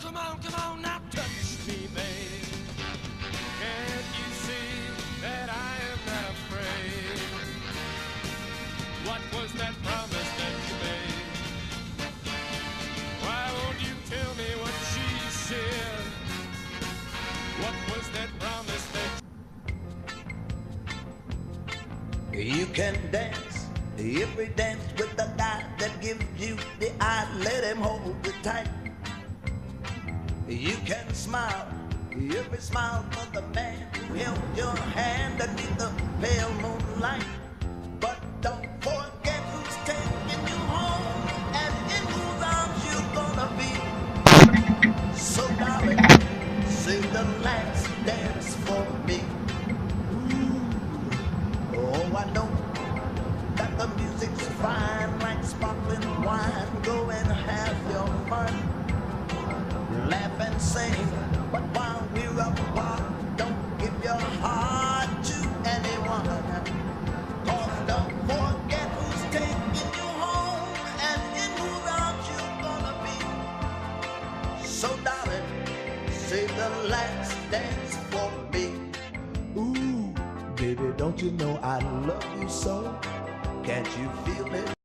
come on, now touch me, babe. Can't you see that I am not afraid? What was that promise that you made? Why won't you tell me what she said? What was that promise that you can dance? If we dance with the guy that gives you the eye, let him hold you tight. You can smile, if we smile for the man who held your hand underneath the pale moonlight. But don't forget who's taking you home and in whose arms you're gonna be. So darling, sing the last dance for me. Oh, I know that the music's fine like sparkling wine. Go and have your fun, laugh and sing. But while we're apart, don't give your heart to anyone. Cause don't forget who's taking you home and in whose arms you're gonna be. So darling, say the last dance for me. Ooh, baby, don't you know I love you so? Can't you feel it?